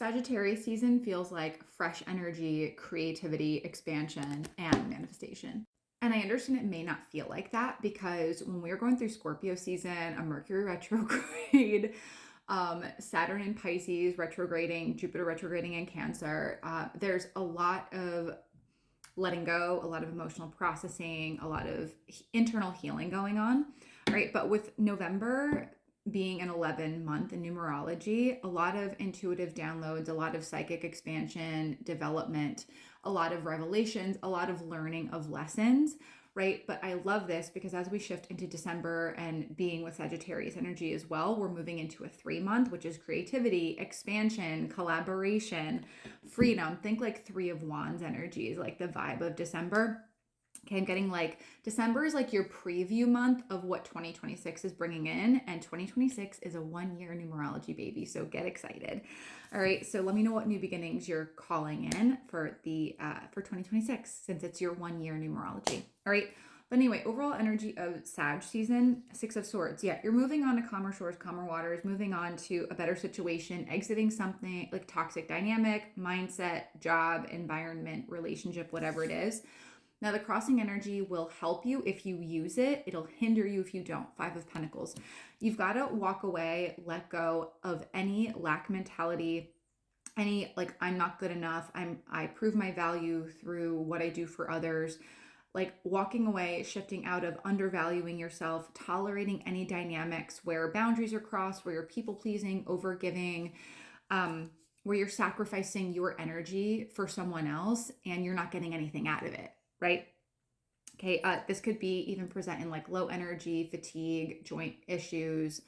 Sagittarius season feels like fresh energy, creativity, expansion, and manifestation. And I understand it may not feel like that because when we were going through Scorpio season, a Mercury retrograde, Saturn in Pisces retrograding, Jupiter retrograding in Cancer, there's a lot of letting go, a lot of emotional processing, a lot of internal healing going on, right? But with November being an 11 month in numerology, a lot of intuitive downloads, a lot of psychic expansion, development, a lot of revelations, a lot of learning of lessons, right? But I love this because as we shift into December and being with Sagittarius energy as well, we're moving into a 3 month, which is creativity, expansion, collaboration, freedom. Think like Three of Wands energies, like the vibe of December. Okay, I'm getting like December is like your preview month of what 2026 is bringing in, and 2026 is a 1 year numerology baby, so get excited. All right, so let me know what new beginnings you're calling in for the for 2026 since it's your 1 year numerology. All right, but anyway, overall energy of Sag season, Six of Swords. Yeah, you're moving on to calmer shores, calmer waters, moving on to a better situation, exiting something like toxic dynamic, mindset, job, environment, relationship, whatever it is. Now, the crossing energy will help you if you use it. It'll hinder you if you don't. Five of Pentacles. You've got to walk away, let go of any lack mentality, any like I'm not good enough. I prove my value through what I do for others. Like walking away, shifting out of undervaluing yourself, tolerating any dynamics where boundaries are crossed, where you're people pleasing, over giving, where you're sacrificing your energy for someone else and you're not getting anything out of it. Right? Okay, this could be even present in like low energy, fatigue, joint issues,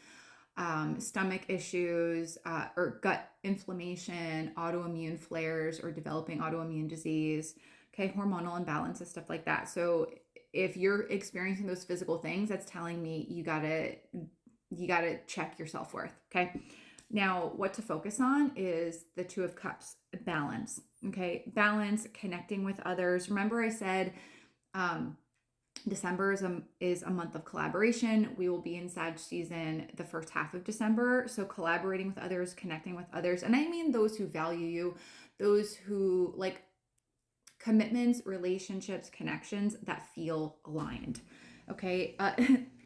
stomach issues, or gut inflammation, autoimmune flares, or developing autoimmune disease. Okay, hormonal imbalances, stuff like that. So if you're experiencing those physical things, that's telling me you gotta check your self-worth. Okay. Now, what to focus on is the Two of Cups, balance. Okay, balance, connecting with others. Remember I said December is a month of collaboration. We will be in Sag season the first half of December. So collaborating with others, connecting with others. And I mean those who value you, those who like commitments, relationships, connections that feel aligned. Okay,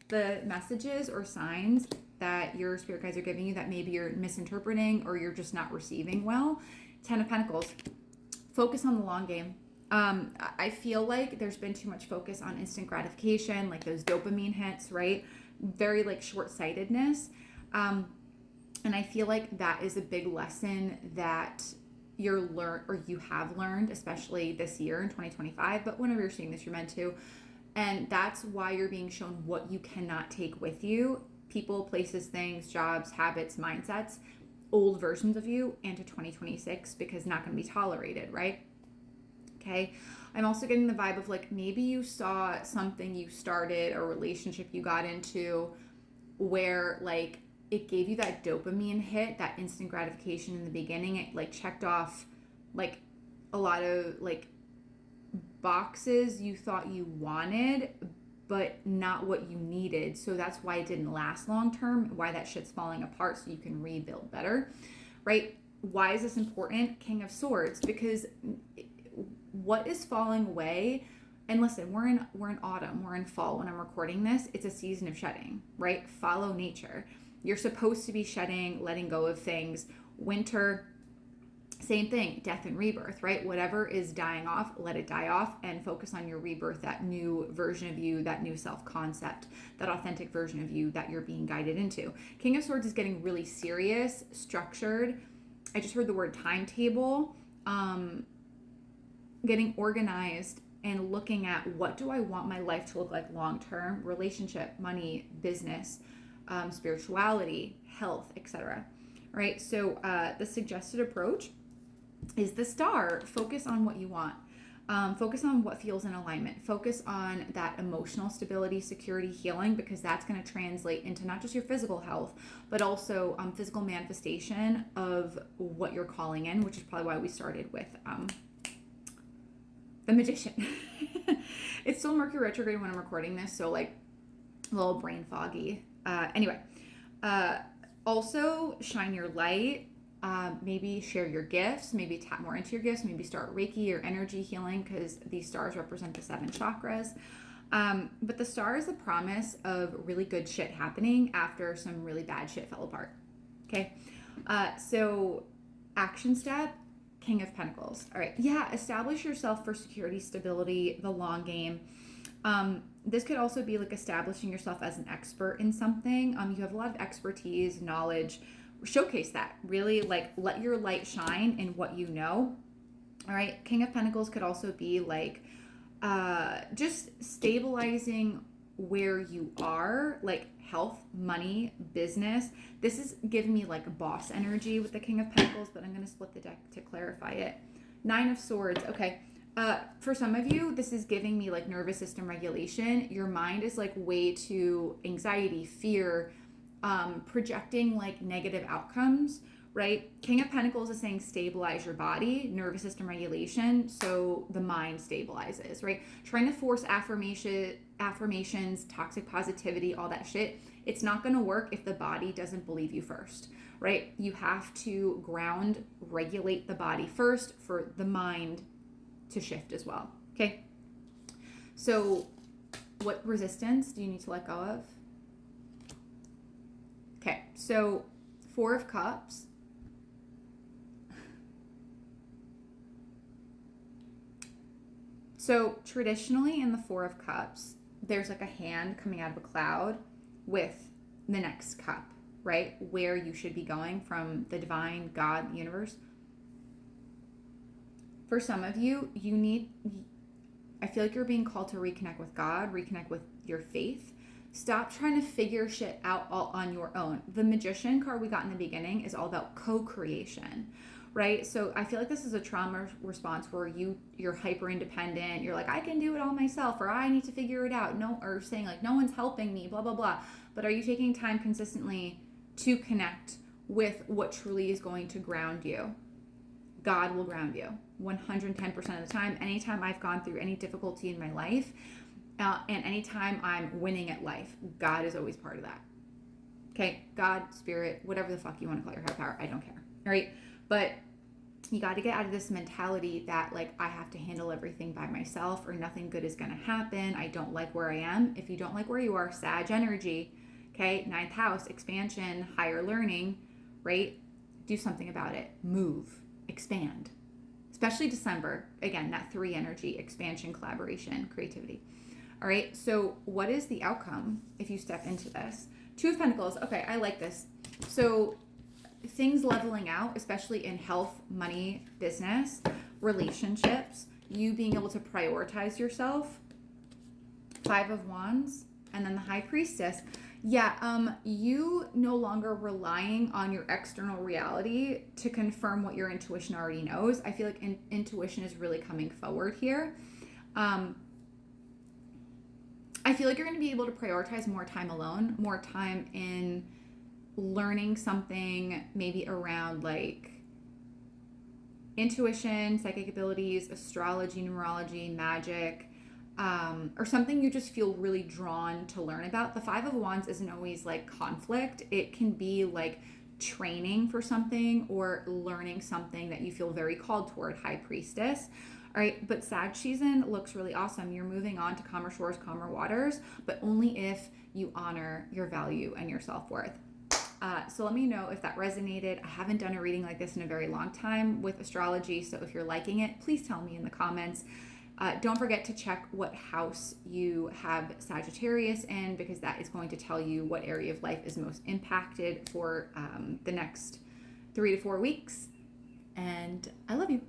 the messages or signs that your spirit guides are giving you that maybe you're misinterpreting or you're just not receiving well. 10 of Pentacles. Focus on the long game. I feel like there's been too much focus on instant gratification, like those dopamine hits, right? Very like short-sightedness. And I feel like that is a big lesson that you have learned, especially this year in 2025, but whenever you're seeing this, you're meant to. And that's why you're being shown what you cannot take with you. People, places, things, jobs, habits, mindsets, old versions of you into 2026 because not going to be tolerated, right? Okay. I'm also getting the vibe of like maybe you saw something you started, a relationship you got into where like it gave you that dopamine hit, that instant gratification in the beginning. It like checked off like a lot of like boxes you thought you wanted, but not what you needed. So that's why it didn't last long term, why that shit's falling apart so you can rebuild better, right? Why is this important? King of Swords, because what is falling away, and listen, we're in autumn, we're in fall when I'm recording this. It's a season of shedding, right? Follow nature. You're supposed to be shedding, letting go of things. Winter, same thing, death and rebirth, right? Whatever is dying off, let it die off and focus on your rebirth, that new version of you, that new self-concept, that authentic version of you that you're being guided into. King of Swords is getting really serious, structured. I just heard the word timetable, getting organized and looking at what do I want my life to look like long-term, relationship, money, business, spirituality, health, etc. Right? So the suggested approach is the star. Focus on what you want. Focus on what feels in alignment. Focus on that emotional stability, security, healing, because that's going to translate into not just your physical health, but also physical manifestation of what you're calling in, which is probably why we started with the Magician. It's still Mercury retrograde when I'm recording this, so like a little brain foggy. Anyway, also shine your light. Maybe share your gifts, maybe tap more into your gifts, maybe start Reiki or energy healing because these stars represent the 7 chakras. But the star is the promise of really good shit happening after some really bad shit fell apart. Okay. So action step, King of Pentacles. All right. Yeah. Establish yourself for security, stability, the long game. This could also be like establishing yourself as an expert in something. You have a lot of expertise, knowledge. Showcase that. Really, like, let your light shine in what you know. All right. King of Pentacles could also be like just stabilizing where you are, like health, money, business. This is giving me like boss energy with the King of Pentacles, but I'm going to split the deck to clarify it. 9 of Swords. Okay. For some of you, this is giving me like nervous system regulation. Your mind is like way too anxiety, fear, projecting like negative outcomes, right? King of Pentacles is saying stabilize your body, nervous system regulation, so the mind stabilizes, right? Trying to force affirmations, toxic positivity, all that shit, it's not going to work if the body doesn't believe you first, right? You have to ground, regulate the body first for the mind to shift as well, okay? So what resistance do you need to let go of? Okay, so 4 of Cups. So traditionally in the 4 of Cups, there's like a hand coming out of a cloud with the next cup, right? Where you should be going from the divine, God, the universe. For some of you, I feel like you're being called to reconnect with God, reconnect with your faith. Stop trying to figure shit out all on your own. The Magician card we got in the beginning is all about co-creation, right? So I feel like this is a trauma response where you're hyper independent. You're like, I can do it all myself, or I need to figure it out. No, or saying like, no one's helping me, blah, blah, blah. But are you taking time consistently to connect with what truly is going to ground you? God will ground you 110% of the time. Anytime I've gone through any difficulty in my life, and anytime I'm winning at life, God is always part of that. Okay, God, spirit, whatever the fuck you want to call your higher power, I don't care. All right, but you got to get out of this mentality that like I have to handle everything by myself or nothing good is going to happen. I don't like where I am. If you don't like where you are, Sag energy, okay, 9th house, expansion, higher learning, right? Do something about it. Move, expand. Especially December. Again, that 3 energy, expansion, collaboration, creativity. All right, so what is the outcome if you step into this? 2 of Pentacles. Okay, I like this. So things leveling out, especially in health, money, business, relationships, you being able to prioritize yourself. 5 of Wands, and then the High Priestess. Yeah, you no longer relying on your external reality to confirm what your intuition already knows. I feel like intuition is really coming forward here. I feel like you're going to be able to prioritize more time alone, more time in learning something maybe around like intuition, psychic abilities, astrology, numerology, magic, or something you just feel really drawn to learn about. The 5 of Wands isn't always like conflict. It can be like training for something or learning something that you feel very called toward, High Priestess. All right, but Sag season looks really awesome. You're moving on to calmer shores, calmer waters, but only if you honor your value and your self-worth. So let me know if that resonated. I haven't done a reading like this in a very long time with astrology, so if you're liking it, please tell me in the comments. Don't forget to check what house you have Sagittarius in, because that is going to tell you what area of life is most impacted for the next 3 to 4 weeks. And I love you.